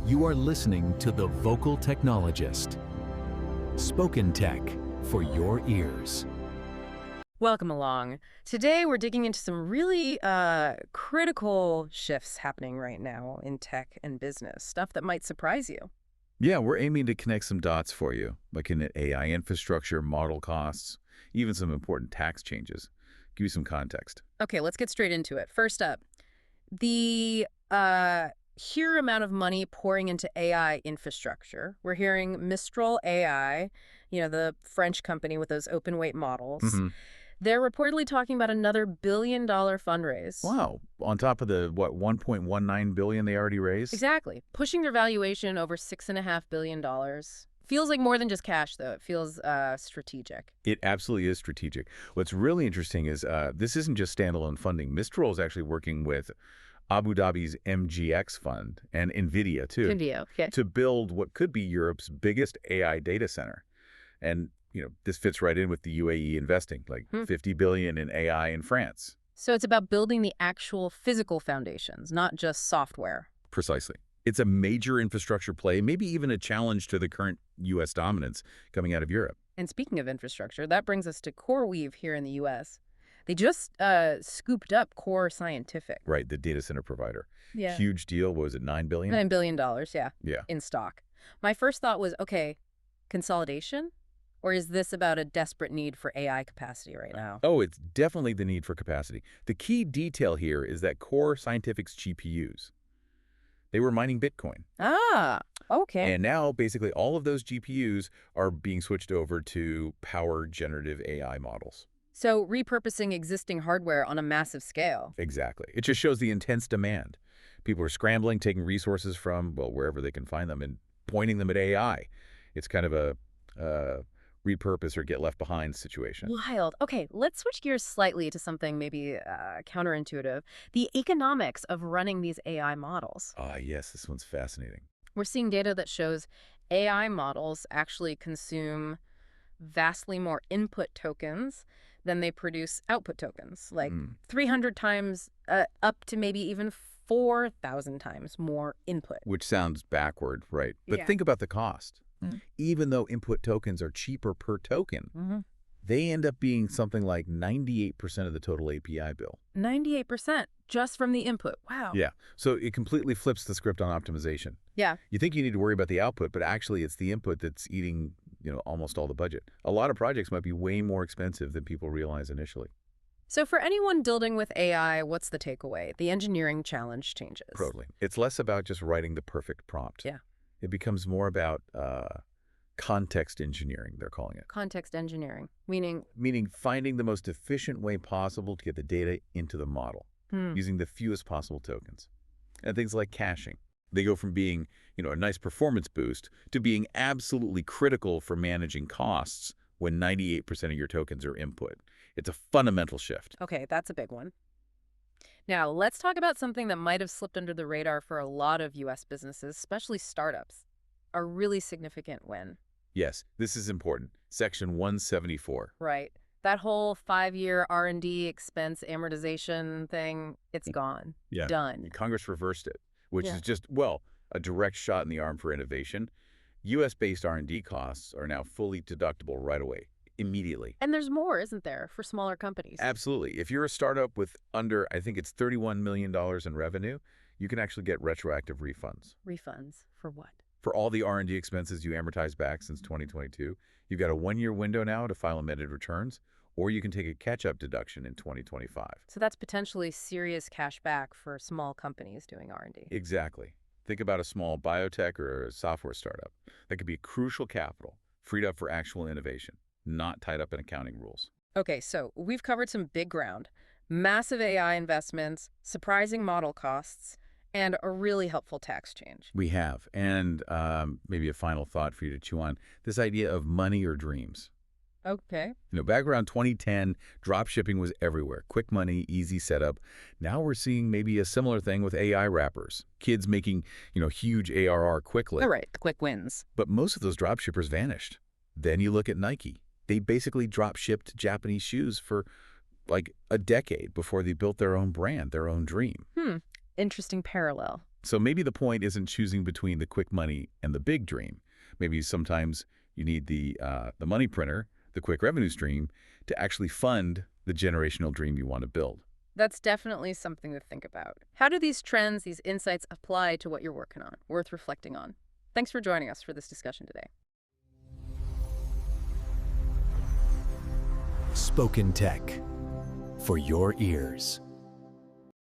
You are listening to The Vocal Technologist. Spoken tech for your ears. Welcome along. Today we're digging into some really critical shifts happening right now in tech and business, stuff that might surprise you. Yeah, we're aiming to connect some dots for you, like in AI infrastructure, model costs, even some important tax changes. Give you some context. Okay, let's get straight into it. First up, the sheer amount of money pouring into AI infrastructure. We're hearing Mistral AI, the French company with those open weight models. They're reportedly talking about another $1 billion fundraise. Wow. On top of the, $1.19 billion they already raised? Exactly. Pushing their valuation over $6.5 billion. Feels like more than just cash, though. It feels strategic. It absolutely is strategic. What's really interesting is this isn't just standalone funding. Mistral is actually working with Abu Dhabi's MGX fund and NVIDIA, too, Okay. to build what could be Europe's biggest AI data center. And, this fits right in with the UAE investing, like $50 billion in AI in France. So it's about building the actual physical foundations, not just software. Precisely. It's a major infrastructure play, maybe even a challenge to the current U.S. dominance coming out of Europe. And speaking of infrastructure, that brings us to CoreWeave here in the U.S. They just scooped up Core Scientific. Right, the data center provider. Yeah. Huge deal. What was it, $9 billion? $9 billion, Yeah. in stock. My first thought was, okay, consolidation? Or is this about a desperate need for AI capacity right now? Oh, it's definitely the need for capacity. The key detail here is that Core Scientific's GPUs, they were mining Bitcoin. Ah, okay. And now, basically, all of those GPUs are being switched over to power generative AI models. So repurposing existing hardware on a massive scale. Exactly. It just shows the intense demand. People are scrambling, taking resources from, well, wherever they can find them and pointing them at AI. It's kind of a repurpose or get left behind situation. Wild. Okay, let's switch gears slightly to something maybe counterintuitive. The economics of running these AI models. Yes, this one's fascinating. We're seeing data that shows AI models actually consume vastly more input tokens than they produce output tokens, like 300 times up to maybe even 4,000 times more input. Which sounds backward, right? But Yeah. think about the cost. Even though input tokens are cheaper per token, they end up being something like 98% of the total API bill. 98% just from the input. Wow. Yeah. So it completely flips the script on optimization. Yeah. You think you need to worry about the output, but actually it's the input that's eating, almost all the budget. A lot of projects might be way more expensive than people realize initially. So for anyone building with AI, what's the takeaway? The engineering challenge changes. Totally. It's less about just writing the perfect prompt. Yeah. It becomes more about context engineering, they're calling it. Context engineering, meaning? Meaning finding the most efficient way possible to get the data into the model, using the fewest possible tokens. And things like caching. They go from being, a nice performance boost to being absolutely critical for managing costs when 98% of your tokens are input. It's a fundamental shift. Okay, that's a big one. Now, let's talk about something that might have slipped under the radar for a lot of U.S. businesses, especially startups. A really significant win. Yes, this is important. Section 174. Right. That whole 5-year R&D expense amortization thing, it's gone. Yeah. Done. Congress reversed it, which is just, a direct shot in the arm for innovation. U.S.-based R&D costs are now fully deductible right away, immediately. And there's more, isn't there, for smaller companies? Absolutely. If you're a startup with under, I think it's $31 million in revenue, you can actually get retroactive refunds. Refunds for what? For all the R&D expenses you amortized back since 2022, you've got a 1-year window now to file amended returns, or you can take a catch-up deduction in 2025. So that's potentially serious cash back for small companies doing R&D. Exactly. Think about a small biotech or a software startup. That could be crucial capital, freed up for actual innovation, not tied up in accounting rules. Okay, so we've covered some big ground. Massive AI investments, surprising model costs, and a really helpful tax change. We have. And maybe a final thought for you to chew on. This idea of money or dreams. Okay. Back around 2010, drop shipping was everywhere. Quick money, easy setup. Now we're seeing maybe a similar thing with AI wrappers. Kids making, huge ARR quickly. All right, the quick wins. But most of those drop shippers vanished. Then you look at Nike. They basically drop shipped Japanese shoes for like a decade before they built their own brand, their own dream. Interesting parallel. So maybe the point isn't choosing between the quick money and the big dream. Maybe sometimes you need the money printer, the quick revenue stream, to actually fund the generational dream you want to build. That's definitely something to think about. How do these trends, these insights apply to what you're working on? Worth reflecting on. Thanks for joining us for this discussion today. Spoken Tech for your ears.